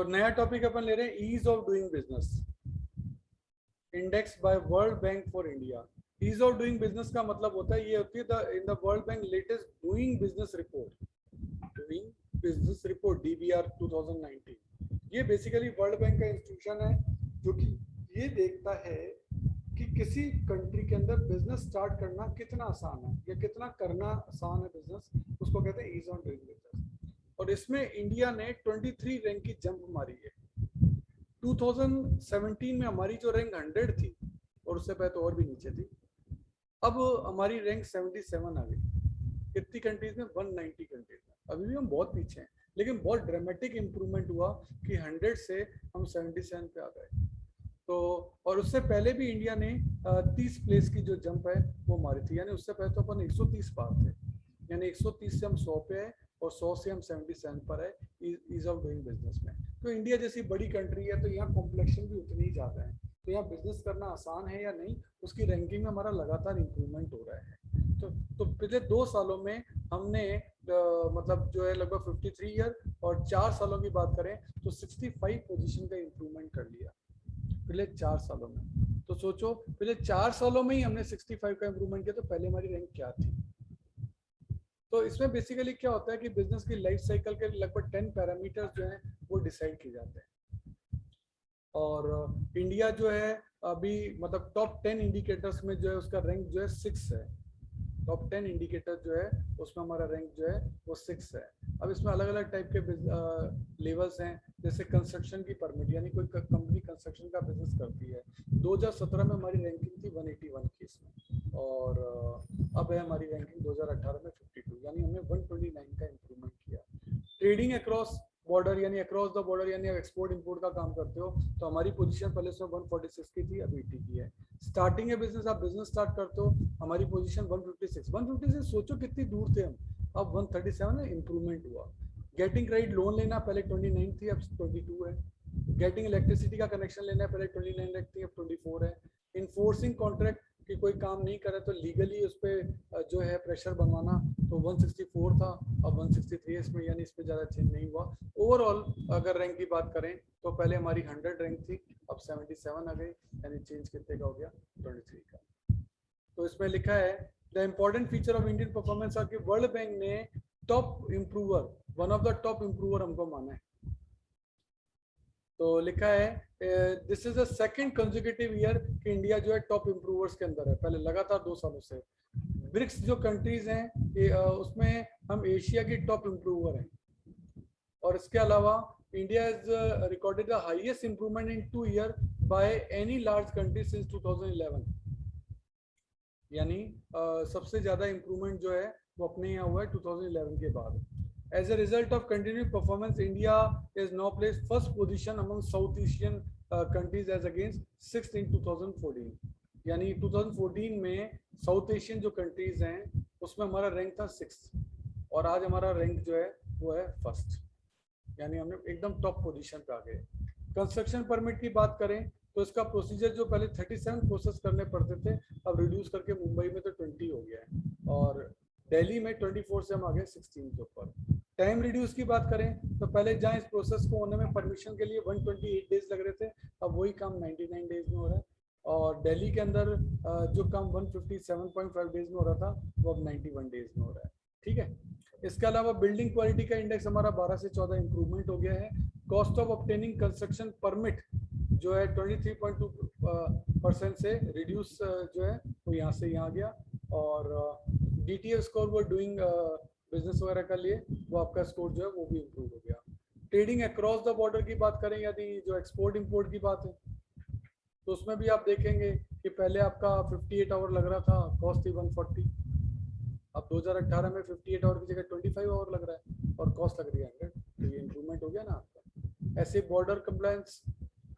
तो नया टॉपिक अपन ले रहे हैं ease of doing business, index by World Bank for India. Ease of doing business का मतलब होता है, ये होती है in the World Bank latest doing business report, doing business report DBR 2019। ये बेसिकली वर्ल्ड बैंक का इंस्टीट्यूशन है जो कि ये देखता है कि किसी कंट्री के अंदर बिजनेस स्टार्ट करना कितना आसान है या कितना करना आसान है बिजनेस, उसको कहते हैं ईज ऑन डूइंग बिजनेस। और इसमें इंडिया ने 23 रैंक की जंप मारी है। 2017 में हमारी जो रैंक 100 थी और उससे पहले तो और भी नीचे थी, अब हमारी रैंक 77 आ गई। कितनी कंट्रीज में? 190 कंट्रीज में। अभी भी हम बहुत पीछे हैं, लेकिन बहुत ड्रामेटिक इंप्रूवमेंट हुआ कि 100 से हम 77 पे आ गए। तो और उससे पहले भी इंडिया ने 30 प्लेस की जो जंप है वो मारी थी, यानी उससे पहले तो अपन 130 पार थे, यानी 130 से हम 100 पे है और 100 से हम 77 पर है ईज ऑफ डूइंग बिजनेस में। तो इंडिया जैसी बड़ी कंट्री है तो यहाँ कॉम्प्लेक्शन भी उतनी ही ज़्यादा है, तो यहाँ बिजनेस करना आसान है या नहीं, उसकी रैंकिंग में हमारा लगातार इंप्रूवमेंट हो रहा है। तो पिछले 2 सालों में हमने मतलब जो है लगभग 53 ईयर, और 4 सालों की बात करें तो 65 पोजीशन का इंप्रूवमेंट कर लिया पिछले 4 सालों में। तो सोचो पिछले 4 सालों में ही हमने 65 का इंप्रूवमेंट किया, तो पहले हमारी रैंक क्या थी। तो इसमें बेसिकली क्या होता है कि बिजनेस की लाइफ साइकिल के लगभग 10 पैरामीटर्स जो हैं वो डिसाइड किए जाते हैं। और इंडिया जो है अभी मतलब टॉप 10 इंडिकेटर्स में जो है उसका रैंक जो है 6 है। टॉप 10 इंडिकेटर जो है उसमें हमारा रैंक जो है वो 6 है। अब इसमें अलग अलग टाइप के लेवल्स हैं, जैसे कंस्ट्रक्शन की परमिट, यानी कोई कंपनी कंस्ट्रक्शन का बिजनेस करती है। 2017 में हमारी रैंकिंग थी 181 की इसमें, और अब है हमारी रैंकिंग 2018 में 52, यानी हमने 129 का इंप्रूवमेंट किया। ट्रेडिंग अक्रॉस बॉर्डर यानी अक्रॉस द बॉर्डर यानी एक्सपोर्ट इंपोर्ट का काम करते हो तो हमारी पोजीशन पहले से 146 की थी, अब 80 की है। स्टार्टिंग है बिजनेस, आप बिजनेस स्टार्ट करते हो, हमारी पोजीशन 156 सोचो कितनी दूर थे हम, अब 137 है, इंप्रूवमेंट हुआ। गेटिंग क्रेडिट लोन लेना पहले 29 थी, अब 22 है। गेटिंग इलेक्ट्रिसिटी का कनेक्शन लेना है पहले 29 रखती है, अब 24 है। इन्फोर्सिंग कॉन्ट्रैक्ट कि कोई काम नहीं करे तो लीगली उस पर जो है प्रेशर बनवाना, तो 164 था, अब 163 है इसमें, यानी इस पर ज़्यादा चेंज नहीं हुआ। ओवरऑल अगर रैंक की बात करें तो पहले हमारी 100 रैंक थी, अब 77 आ गई, यानी चेंज कितने का हो गया? 23 का। तो इसमें लिखा है the important feature of Indian performance are कि वर्ल्ड बैंक ने top improver, one of the top improver हमको माना है। तो लिखा है this is the second consecutive year कि इंडिया जो है टॉप इम्प्रूवर्स के अंदर है, पहले लगातार 2 सालों से। ब्रिक्स जो कंट्रीज हैं उसमें हम एशिया की टॉप इम्प्रूवर हैं, और इसके अलावा India is recorded the highest improvement in 2 year by any large country since 2011, यानी सबसे ज्यादा इंप्रूवमेंट जो है वो अपने यहाँ हुआ है 2011 के बाद। As a result of continued performance, India is now placed first position among South Asian countries as against 6th in 2014. यानी 2014 में साउथ एशियन जो कंट्रीज हैं उसमें हमारा रैंक था 6th, और आज हमारा रैंक जो है वो है 1st, यानी हमने एकदम टॉप पोजीशन पे आ गए। कंस्ट्रक्शन परमिट की बात करें तो इसका प्रोसीजर जो पहले 37 प्रोसेस करने पड़ते थे, अब रिड्यूस करके मुंबई में तो 20 हो गया है, और दिल्ली में 24 से हम आ गए 16 के ऊपर। टाइम रिड्यूस की बात करें तो पहले जहाँ इस प्रोसेस को होने में परमिशन के लिए 128 डेज लग रहे थे, अब वही काम 99 डेज में हो रहा है। और दिल्ली के अंदर जो काम 157.5 डेज में हो रहा था वो अब 91 डेज में हो रहा है। ठीक है, इसके अलावा बिल्डिंग क्वालिटी का इंडेक्स हमारा 12 से 14 इंप्रूवमेंट हो गया है। Cost of obtaining construction permit जो है 23.2% से रिड्यूस जो है वो यहाँ से यहाँ गया, और DTF स्कोर वो डूइंग बिजनेस वगैरह का लिए वो आपका स्कोर जो है वो भी इम्प्रूव हो गया। ट्रेडिंग अक्रॉस द बॉर्डर की बात करें, यदि जो एक्सपोर्ट इंपोर्ट की बात है तो उसमें भी आप देखेंगे कि पहले आपका 58 आवर लग रहा था, कॉस्ट थी 140, अब 2018 में 58 आवर की जगह 25 आवर लग रहा है और कॉस्ट लग रही है 100, तो ये इंप्रूवमेंट हो गया ना आपका। ऐसे बॉर्डर कंप्लायंस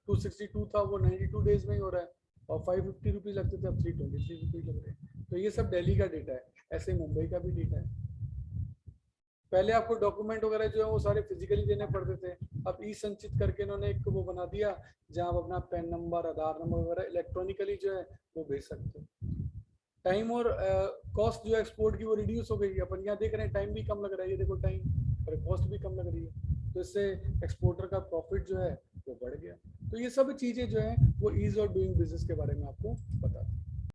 262 था, वो 92 डेज में ही हो रहा है, और 550 रुपीज़ लगते थे, अब 323 रुपीज़ लग रहे हैं। तो ये सब दिल्ली का डेटा है, ऐसे मुंबई का भी डेटा है। पहले आपको डॉक्यूमेंट वगैरह जो है वो सारे फिजिकली देने पड़ते थे, अब ई संचित करके इन्होंने एक वो बना दिया जहाँ आप अपना पैन नंबर, आधार नंबर वगैरह इलेक्ट्रॉनिकली जो है वो भेज सकते हो। टाइम और कॉस्ट जो एक्सपोर्ट की वो रिड्यूस हो गई, अपन यहाँ देख रहे हैं टाइम भी कम लग रहा है, ये देखो टाइम और कॉस्ट भी कम लग रही है। तो इससे एक्सपोर्टर का प्रॉफिट जो है वो बढ़ गया। तो ये सब चीज़ें जो है वो ईज ऑफ डूइंग बिजनेस के बारे में आपको बता दूं।